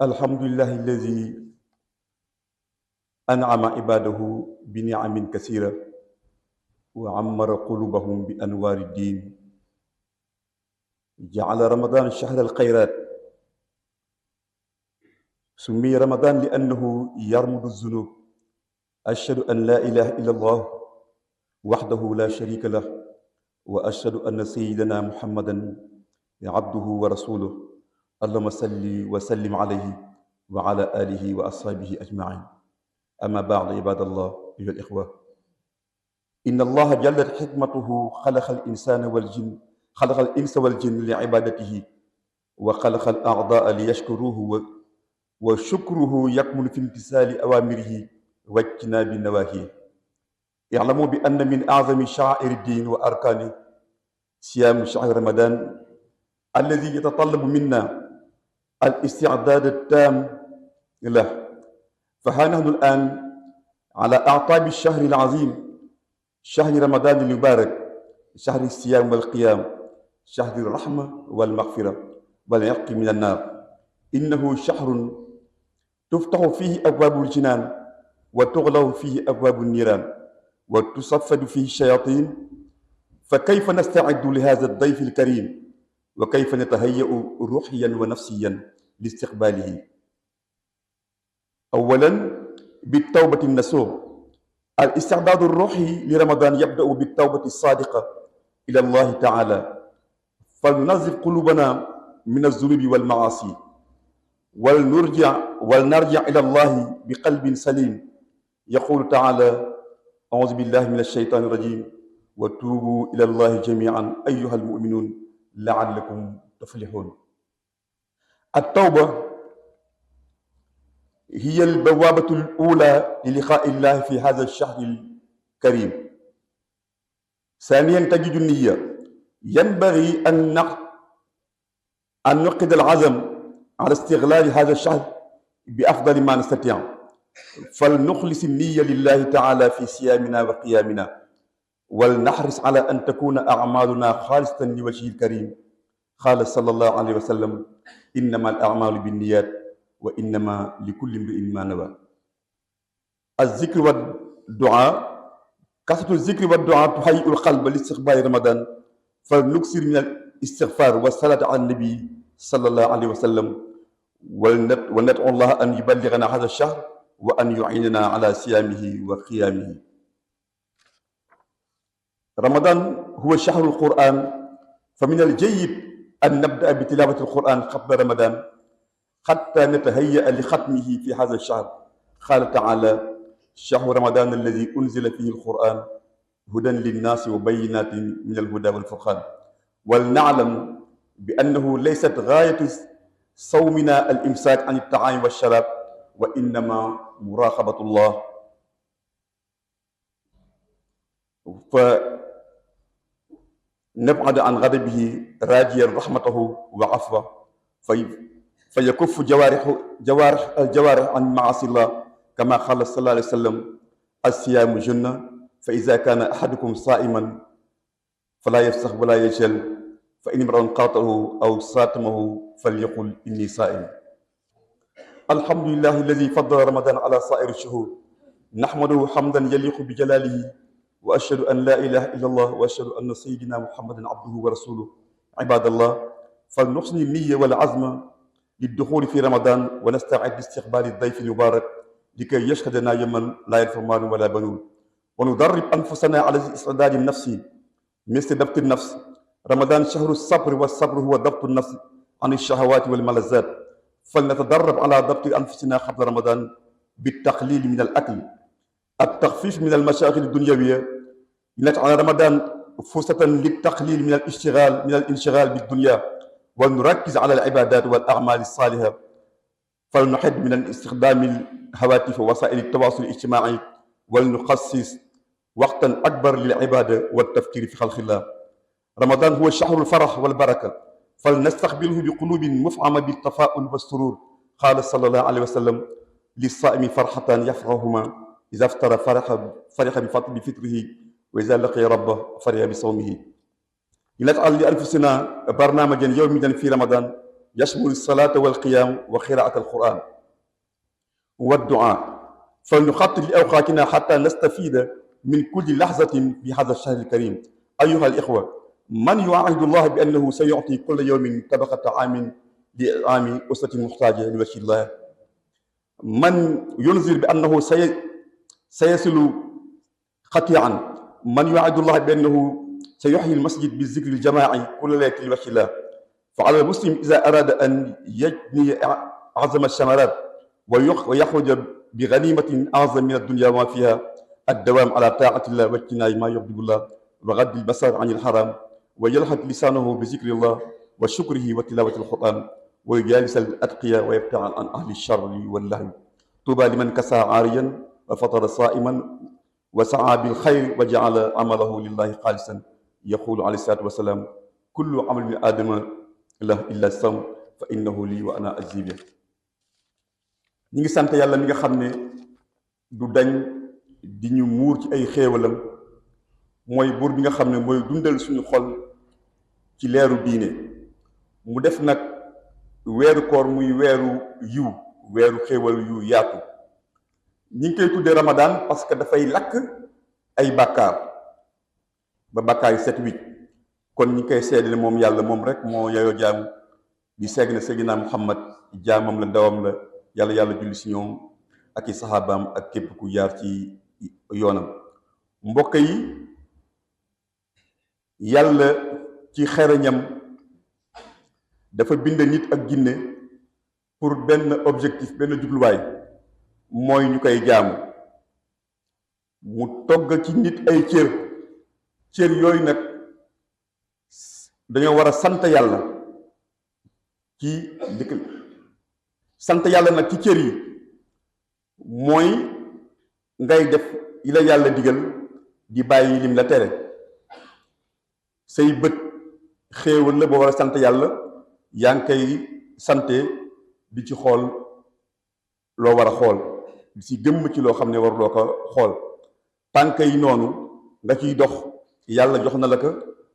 الحمد لله الذي أنعم عباده بنعم كثيرة وعمر قلوبهم بأنوار الدين. جعل رمضان شهر الخيرات. سمي رمضان لأنه يرمد الذنوب. أشهد أن لا إله إلا الله وحده لا شريك له، وأشهد أن سيدنا محمدا عبده ورسوله. اللهم صل وسلم عليه وعلى آله وأصحابه أجمعين. أما بعد، عباد الله أيها الإخوة، إن الله جلت حكمته خلق الإنس والجن لعبادته، وخلق الأعضاء ليشكروه، وشكره يكمن في امتثال أوامره واجتناب نواهيه. اعلموا بأن من أعظم شعائر الدين وأركانه صيام شهر رمضان الذي يتطلب منا الاستعداد التام له. فها نحن الآن على أعتاب الشهر العظيم، شهر رمضان المبارك، شهر الصيام والقيام، شهر الرحمة والمغفرة والعتق من النار. إنه شهر تفتح فيه أبواب الجنان وتغلق فيه أبواب النيران وتصفد فيه الشياطين. فكيف نستعد لهذا الضيف الكريم؟ وكيف نتهيأ روحيا ونفسيا لاستقباله؟ أولا، بالتوبة النصوح. الاستعداد الروحي لرمضان يبدأ بالتوبة الصادقة إلى الله تعالى، فلننظف قلوبنا من الذنوب والمعاصي، ولنرجع إلى الله بقلب سليم. يقول تعالى: أعوذ بالله من الشيطان الرجيم: وتوبوا إلى الله جميعا أيها المؤمنون لعلكم تفلحون. التوبة هي البوابة الأولى للقاء الله في هذا الشهر الكريم. ثانيا، تجد النية. ينبغي أن نعقد العزم على استغلال هذا الشهر بأفضل ما نستطيع، فلنخلص النية لله تعالى في صيامنا وقيامنا، ولنحرص على أن تكون أعمالنا خالصة لوجهه الكريم. قال صلى الله عليه وسلم: إنما الأعمال بالنيات وإنما لكل امرئ ما نوى. الذكر والدعاء. كثرة الذكر والدعاء تهيئ القلب لاستقبال رمضان، فلنكثر من الاستغفار والصلاة على النبي صلى الله عليه وسلم، وندعو الله أن يبلغنا هذا الشهر وأن يعيننا على صيامه وقيامه. رمضان هو شهر القرآن، فمن الجيد أن نبدأ بتلاوة القرآن قبل رمضان حتى نتهيأ لختمه في هذا الشهر. قال تعالى: شهر رمضان الذي أنزل فيه القرآن هدى للناس وبينات من الهدى والفرقان. ولنعلم بأنه ليست غاية صومنا الإمساك عن الطعام والشراب، وإنما مراقبة الله. فنبعد عن غضبه راجيا رحمته وعفوه، فيكف الجوارح عن معاصي الله، كما قال صلى الله عليه وسلم: الصيام جنة، فإذا كان أحدكم صائما فلا يفسخ ولا يجهل، فإن امرؤ قاطعه أو صاتمه فليقل إني صائم. الحمد لله الذي فضل رمضان على سائر الشهور، نحمده حمدا يليق بجلاله، وأشهد أن لا إله إلا الله، وأشهد أن سيدنا محمدا عبده ورسوله. عباد الله، فلنحسن النية والعزم للدخول في رمضان، ونستعد لاستقبال الضيف المبارك لكي يشهدنا يوما لا ينفع مال ولا بنون، وندرب أنفسنا على الاستعداد النفسي مثل ضبط النفس. رمضان شهر الصبر، والصبر هو ضبط النفس عن الشهوات والملذات، فلنتدرب على ضبط أنفسنا قبل رمضان بالتقليل من الأكل، التخفيف من المشاغل الدنيوية، لنجعل رمضان فرصة للتقليل من الانشغال بالدنيا، ونركز على العبادات والأعمال الصالحة. فلنحد من استخدام الهواتف ووسائل التواصل الاجتماعي، ولنخصص وقتا أكبر للعبادة والتفكير في خلق الله. رمضان هو شهر الفرح والبركة، فلنستقبله بقلوب مفعمة بالتفاؤل والسرور. قال صلى الله عليه وسلم: للصائم فرحتان يفرحهما، إذا افطر فرح بفطره، وإذا لقي ربه فرح بصومه. لنجعل لأنفسنا برنامجا يوميا في رمضان يشمل الصلاة والقيام وقراءة القرآن والدعاء، فلنخطط لأوقاتنا حتى نستفيد من كل لحظة في هذا الشهر الكريم. أيها الإخوة، من يوعد الله بأنه سيعطي كل يوم طبقة طعام لإطعام أسرة محتاجة لوجه الله، من ينذر بأنه سيصل قطيعا، من يوعد الله بأنه سيحيي المسجد بالذكر الجماعي كل ليلة لوجه الله. فعلى المسلم إذا أراد أن يجني أعظم الثمرات ويخرج بغنيمة أعظم من الدنيا وما فيها الدوام على طاعة الله واجتناب ما يغضب الله وغض البصر عن الحرام ويلحق لسانه بذكر الله وشكره وتلاوة القرآن ويجالس الأتقياء ويبتعد عن أهل الشر واللهو. طوبى لمن كسى عاريا وفطر صائما وسعى بالخير وجعل عمله لله خالصا. يقول عليه الصلاة والسلام: كل عمل من آدم له إلا الصوم فإنه لي وأنا أجزي به. ñi ngi sant yàlla mi nga xam ne du dañ di ñu muur ci ay xéewalam, mooy buur bi nga xam ne mooy dundal suñu xol ci leeru diine. mu def nag weeru koor muy weeru yiw, weeru xéewal yu yaatu. ñi ngi koy tuddee Ramadan parce que dafay lakk ay bàkkaar ba bàkkaar yi set wicc. kon ñi koy seede ne moom yàlla moom rek moo yayoo jaamu, di seeg ne Seydina Muhammad jaamam la, ndawam la, yàlla yàlla julli si ñoom ak i saxaabaam ak képp ku jaar ci yoonam. mbokk yi, yàlla ci xereñam dafa bind nit ak jinne pour benn objectif, benn jubluwaay, mooy ñu koy jaamu. mu togg ci nit ay cër yooyu nag dañoo war a sant yàlla ci dikk. sant yàlla nag ci cër yi mooy ngay def yi la yàlla digal, di bàyyi lim la tere. say bët xéewal la boo war a sant yàlla, yaa ngi koy sante di ci xool loo war a xool, di ci gëmm ci loo xam ne waruloo ko xool. tànk yi noonu nga ciy dox, yàlla jox na la ko,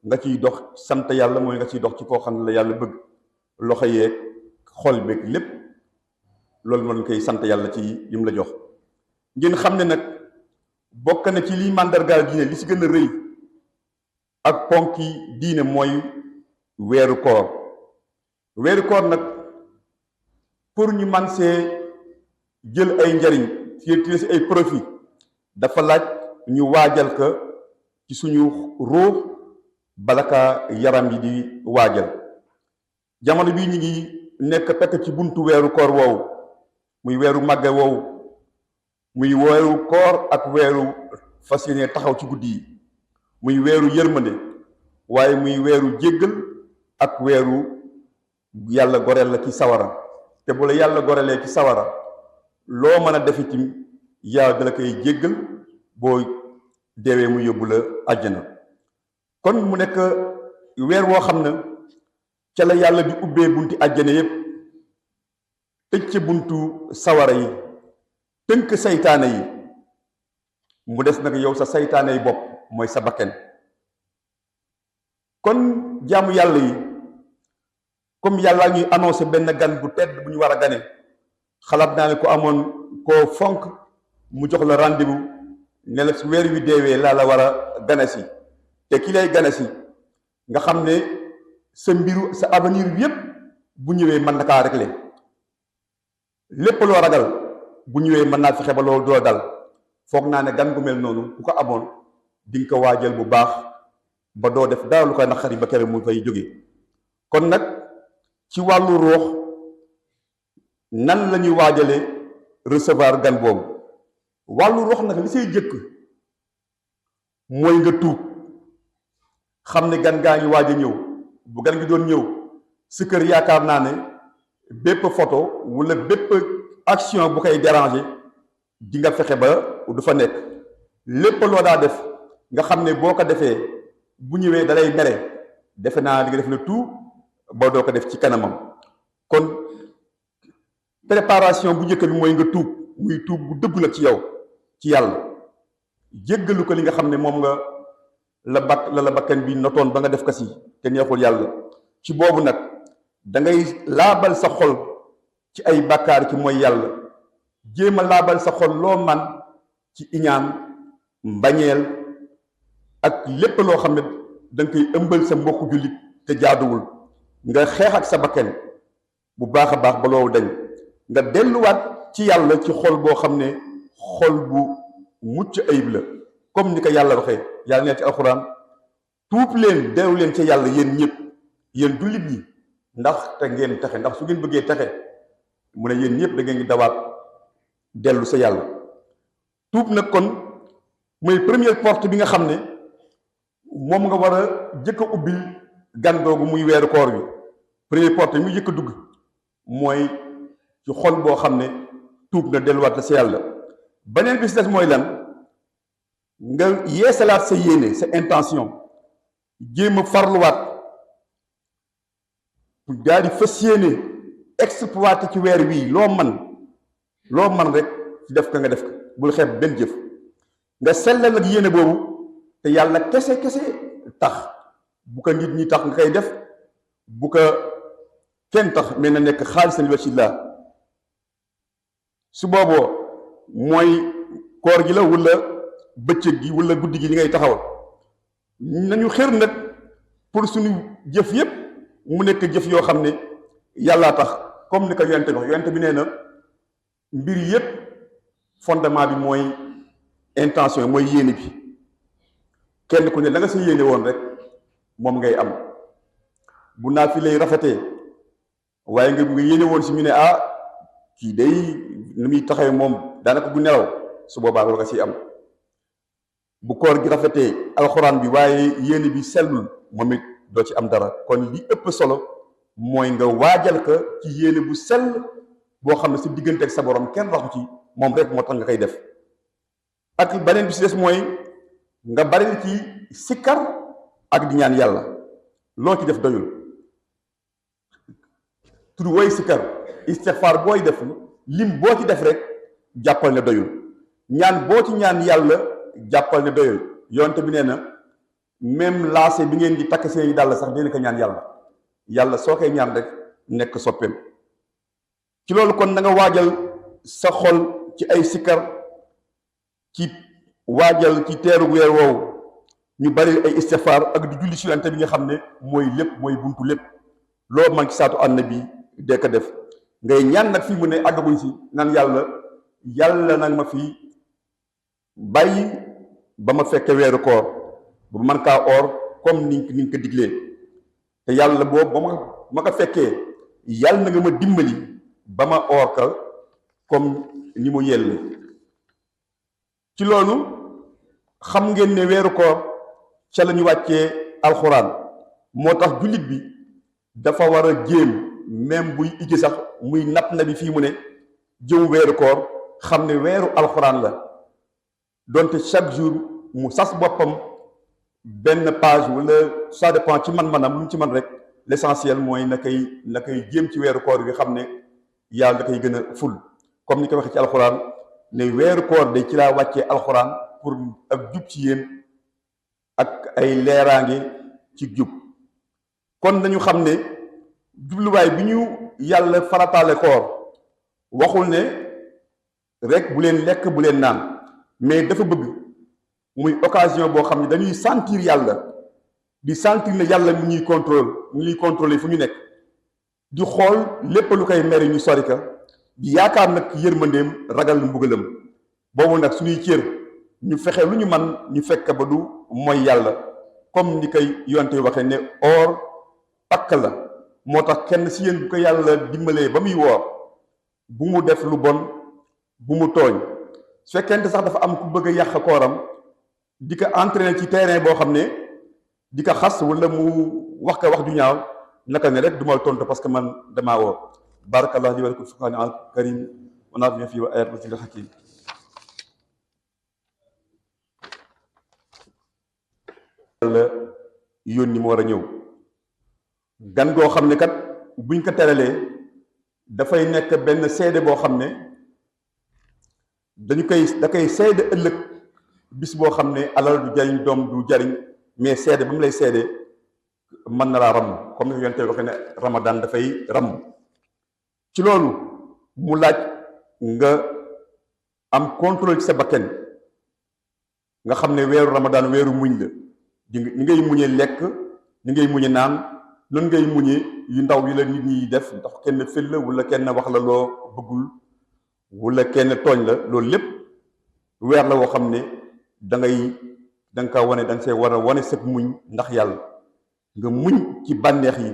nga ciy dox sant yàlla mooy nga ciy dox ci koo xam ne la yàlla bëgg. loxo yeeg xol beeg lépp loolu moo koy sant yàlla ci lim la jox. ngeen xam ne nag bokk na ci liy màndargaal diine li ci gën a rëy ak ponki diine mooy weeru koor. weeru koor nag pour ñu man see jël ay njariñ ci ay profit, dafa laaj ñu waajal ko ci suñu ruux bala ka yaram yi di waajal. jamono bii ñu ngi nekk pekk ci buntu weeru koor woowu, muy weeru màgge woowu, muy weeru koor ak weeru fas yéene taxaw ci guddi yi, muy weeru yërmande, waaye muy weeru jéggal ak weeru yàlla goreel la ci sawara. te bu la yàlla goreelee ci sawara, loo mën a def itam yàlla dala koy jéggal, boo deewee mu yóbbu la àjjana. kon mu nekk weer woo xam ne ca la yàlla di ubbee bunti àjjana yépp, tëj ca buntu sawara yi, tënk saytaane yi. mu des nag yow sa saytaane yi bopp, mooy sa bakken. kon jaamu yàlla yi, comme yàlla ñuy annoncé benn gan bu tedd bu ñu war a gane, xalaat naa ne ko amoon koo fonk mu jox la rendez-vous ne la su weer wi deewee laa la war a gane si. te ki lay gane si nga xam ne sa mbiru, sa avenir bi yépp bu ñëwee mën na kaa régler. lépp loo ragal bu ñëwee mën naa fexe ba loolu doo dal. foog naa ne gan gu mel noonu ku ko amoon di nga ko waajal bu baax ba doo def dara lu koy naqari ba kere mu fay jóge. kon nag ci wàllu ruux, nan la ñuy waajalee recevoir gan boobu. wàllu ruux nag li say jëkk mooy nga tuub, xam ne gan gaa ngi waaj a ñëw. bu gan gi doon ñëw si kër, yaakaar naa ne bépp photo wala bépp action bu koy déranger di nga fexe ba du fa nekk. lépp loo daa def nga xam ne boo ko defee bu ñëwee dalay mere, defe naa di nga def na tout ba doo ko def ci kanamam. kon préparation bu njëkk bi mooy nga tuub, muy tuub bu dëgg nag ci yow, ci yàlla, jéggalu ko li nga xam ne moom nga la bakkan bi notoon ba nga def ko si te neexul yàlla. ci boobu nag da ngay laabal sa xol ci ay bàkkaar ci mooy yàlla, jéem a laabal sa xol loo man ci iñaan, mbañeel ak lépp loo xam ne da nga koy ëmbal sa mbokku jullit te jaaduwul, nga xeex ak sa bakkan bu baax a baax ba loolu dañ, nga delluwaat ci yàlla ci xol boo xam ne xol bu mucc ayib la, comme ni ko yàlla waxee. yàlla nee ci alxuraan, tuub leen dellu leen ca yàlla yéen ñëpp, yéen jullit ñi, ndax te ngeen texe. ndax su ngeen bëggee texe, mu ne yéen ñëpp da ngeen ngi dawaat dellu sa yàlla. tuub nag kon mooy première porte bi nga xam ne moom nga war a jëkk a ubbil gan googu muy weeru koor wi. première porte bi muy jëkk a dugg mooy ci xol boo xam ne tuub nga delluwaat la sa yàlla. beneen bi si des mooy lan? nga yeesalaat sa yéene, sa intention, jéem a farluwaat daal di fas yéene exploité ci weer wii loo man rek ci def ka nga def ko, bul xeeb benn jëf. nga sellal ak yéene boobu te yàlla kese tax, bu ko nit ñi tax nga koy def, bu ko kenn tax, mais na nekk xaalisan li wajhillah. su booboo mooy koor gi la wala bëccëg gi wala guddi gi li ngay taxawal. nañu xër nag pour suñu jëf yépp mu nekk jëf yoo xam ne yàllaa tax, comme ni ko yonente wax. yonente bi nee na mbir yépp fondement bi mooy intention, mooy yéene bi. kenn ku ne la nga sa yéene woon rek moom ngay am. bu naa fi lay rafetee waaye nga yéene woon si ñu ne kii day ni muy taxawee moom daanaka bu nelaw, su boobaa nga siy am. bu koor gi rafetee alxuraan bi waaye yéene bi sellul, moom it doo ci am dara. kon li ëpp solo mooy nga waajal ko ci yéene bu sell boo xam ne si diggante ak sa borom kenn raxu ci, moom rek moo tax nga koy def. ak beneen bi si des mooy nga bari ci sikkar ak di ñaan yàlla. loo ci def doyul. tur wooy sikkar, istixfaar booy def, lim boo ci def rek jàppal ne doyul. ñaan boo ci ñaan yàlla jàppal ne doyul. yonte bi nee na même laase bi ngeen di takk seen dàll sax dina ko ñaan yàlla soo koy ñaan rek nekk soppeem. ci loolu kon na nga waajal sa xol ci ay sikkar, ci waajal ci teeru weer woowu ñu bari ay istixfaar ak di julli ci yonte bi nga xam ne mooy lépp, mooy buntu lépp. loo man ci saatu annabi dee ko def. ngay ñaan nag fii mu ne àggaguñ si, naan yàlla nag ma fi bàyyi ba ma fekke weeru koor, ba man kaa oor comme ni ko diglee. te yàlla boobu ba ma ko fekkee, yàlla na nga ma dimbali ba ma oor ka comme ni mu yelle. ci loolu xam ngeen ne weeru koor ca la ñu wàccee alxuraan. moo tax jullit bi dafa war a jéem, même buy ijji sax muy napp na bi fii mu ne jëm weeru koor, xam ne weeru alxuraan la. donte chaque jour mu sas boppam benn page wala ça dépend ci man-manam lu mu ci man rek. l'essentiel mooy na koy jéem ci weeru koor bi xam ne yàlla da koy gën a ful. comme ni ko waxee ci alxuraan ne weeru koor de ci laa wàccee alxuraan pour ak jub ci yéen ak ay leeraange ci jub. kon nañu xam ne jubluwaay bi ñu yàlla farataale koor waxul ne rek bu leen lekk bu leen naan, mais dafa bëgg muy occasion boo xam ne dañuy sentir yàlla, di sentir ne yàlla mu ñuy contrôler fu ñu nekk, di xool lépp lu koy mere ñu sori ka, di yaakaar nag yërmandeem, ragal mbugalam. boobu nag suñuy cër ñu fexe lu ñu man ñu fekk ba du mooy yàlla, comme ni koy yonte waxee ne or pakk la. moo tax kenn si yéen bu ko yàlla dimbalee ba muy woor, bu mu def lu bon, bu mu tooñ. su fekkente sax dafa am ku bëgg a yàq kooram, di ko entraîner ci terrain boo xam ne di ko xas wala mu wax ko wax ju ñaaw, naka ne rek du ma tontu parce que man damaa woor. barakallahu li wa lakum fi qur'ani al karim wa nafa'ani fihi wa ayati wa zikril hakim. yàlla yónni mu war a ñëw. gan goo xam ne kat buñ ko teralee dafay nekk benn seede boo xam ne da koy seede ëllëg, bis boo xam ne alal du jariñ, doom du jariñ, mais seede ba mu lay seede mën na laa ram comme ni yonte waxee ne ramadan dafay ram. ci loolu mu laaj nga am contrôle ci sa bakken nga xam ne weeru ramadan weeru muñ la ni ngay muñee lekk ni ngay muñe naan noonu ngay muñe yu ndaw yi la nit ñi def ndax kenn fël la wala kenn wax la loo bëggul wala kenn tooñ la loolu lépp weer la woo xam ne da nga kaa wane da nga see war a wane sëg muñ ndax yàlla nga muñ ci bànneex yi.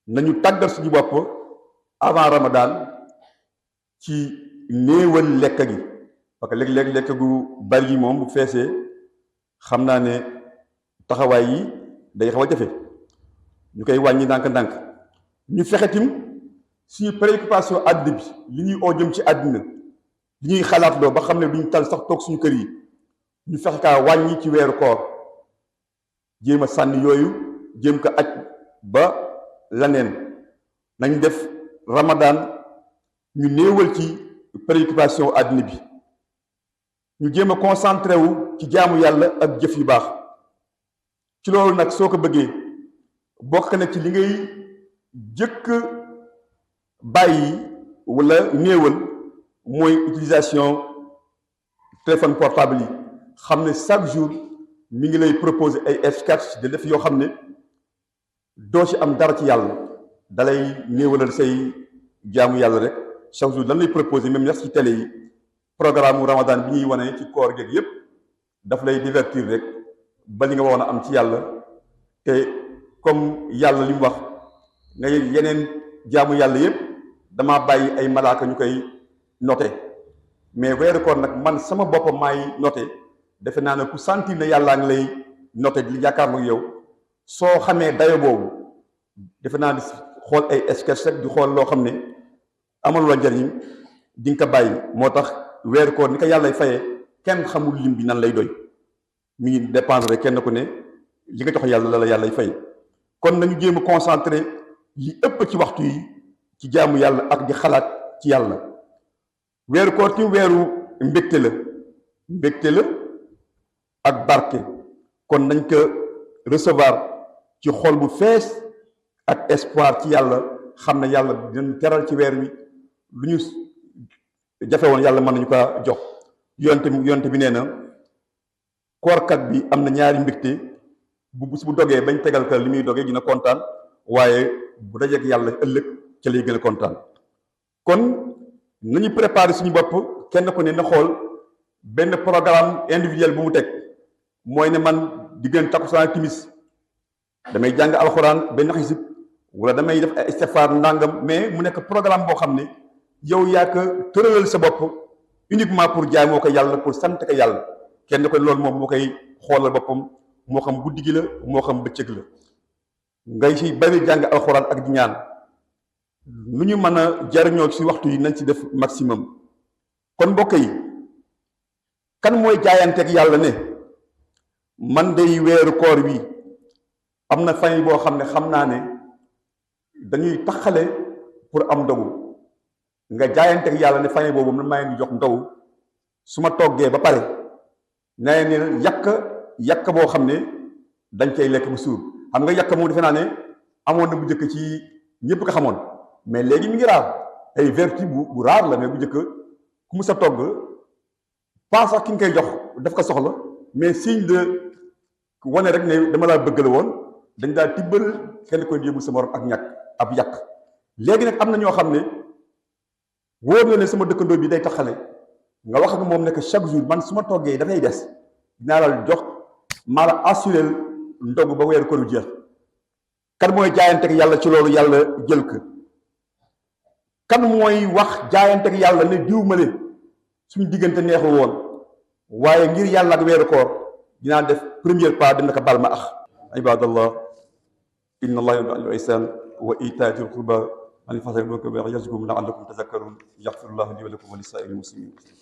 nañu tàggat suñu bopp avant ramadan ci néewal lekk gi parce que léeg-léeg lekk gu bari yi moom bu feesee xam naa ne taxawaay yi day xaw a jafe ñu koy wàññi ndànk-ndànk. ñu fexe tim suñu préoccupation àddina bi li ñuy oo jëm ci àddina li ñuy xalaat loo ba xam ne duñ tal sax toog suñu kër yi ñu fexe kaa wàññi ci weeru koor jéem a sànni yooyu jéem ko aj ba laneen. nañ def ramadan ñu néewal ci préoccupation àddina bi ñu jéem a concentré wu ci jaamu yàlla ak jëf yu baax. ci loolu nag soo ko bëggee bokk na ci li ngay jëkk bàyyi wala néewal mooy utilisation téléphone portable yi. xam ne chaque jour mi ngi lay proposer ay sketch de def yoo xam ne doo ci am dara ci yàlla dalay néewalal say jaamu yàlla rek. chaque jour lan lay proposer même ñax ci télé yi programme mu ramadan bi ñuy wane ci koor geeg yépp daf lay divertir rek ba li nga waroon a am ci yàlla. te comme yàlla li mu wax nga yeneen jaamu yàlla yépp dama bàyyi ay malaaka ñu koy noté mais weeru koor nag man sama bopp maay noté. defe naa ne ku sentir ne yàllaa ngi lay noté di jàkkaarloo ak yow soo xamee dayo boobu defe naa di xool ay sketch rek di xool loo xam ne amalu la njariñ di nga ko bàyyi. moo tax weeru koor ni ko yàlla fayee kenn xamul lim bi nan lay doy mi ngi dépendre rek kenn ku ne li nga jox yàlla la yàllay fay. kon nañu jéem a concentré li ëpp ci waxtu yi ci jaamu yàlla ak di xalaat ci yàlla. weeru koor ci weeru mbégte la ak barke. kon nañ ko recevoir ci xol bu fees ak espoir ci yàlla xam ne yàlla dinañ teral ci weer wi lu ñu jafe woon yàlla mën nañu ko jox. yonte bi nee na koorkat bi am na ñaari mbégte bu bés bu dogee bañ tegal ka li muy dogee dina kontaan waaye bu dajeek yàlla ëllëg ca lay gën a kontaan. kon nañu préparer suñu bopp kenn ku ne na xool benn programme individuel bu mu teg. mooy ne man diggante takkusaan timis damay jàng alxuraan benn xisib wala damay def ay istighfar ndàngam mais mu nekk programme boo xam ne yow yaa ko tëralal sa bopp uniquement pour jaamoo ko yàlla pour sant ko yàlla. kenn ko loolu moom moo koy xoolal boppam moo xam guddi gi la moo xam bëccëg la. ngay ci bari jàng alxuraan ak di ñaan lu ñu mën a jariñoo ci waxtu yi nañ ci def maximum. kon mbokk yi kan mooy jaayanteeg yàlla ne man day weeru koor wi am na famille boo xam ne xam naa ne dañuy taxale pour am ndogu nga jaayanteeg yàlla ne famille boobu man maa ngi jox ndogu su ma toggee ba pare nee ne yàq boo xam ne dañ koy lekk bu suur. xam nga yàq moom defe naa ne amoon na bu njëkk ci ñëpp ko xamoon mais léegi mi ngi raar ay vertu bu raar la mais bu njëkk ku mu sa togg pas sax ki nga koy jox daf ko soxla mais signe de wane rek ne dama laa bëgg la woon dañ daal tibbal kenn koy yóbbu sa morom ak ñàkk ab yàq. léegi nag am na ñoo xam ne wóor na ne sama dëkkandoo bi day taxale nga wax ak moom ne que chaque jour man su ma toggee dafay des dinaa la jox maa la assuré ndog ba weeru koor jeex. kan mooy jaayanteeg yàlla ci loolu yàlla jël ko. kan mooy wax jaayanteeg yàlla ne diw ma ne suñu diggante neexul woon waaye ngir yàlla ak weeru koor dinaa def première pas dina ko baal ma ax. ibadallah inna allaha ya'muru bil ihsan wa ita'i dhil qurba wal fahsha'i wal munkari wal baghi ya'izukum la'allakum tadhakkarun yaghfirullahu li wa lakum wa lisa'iril muslimin.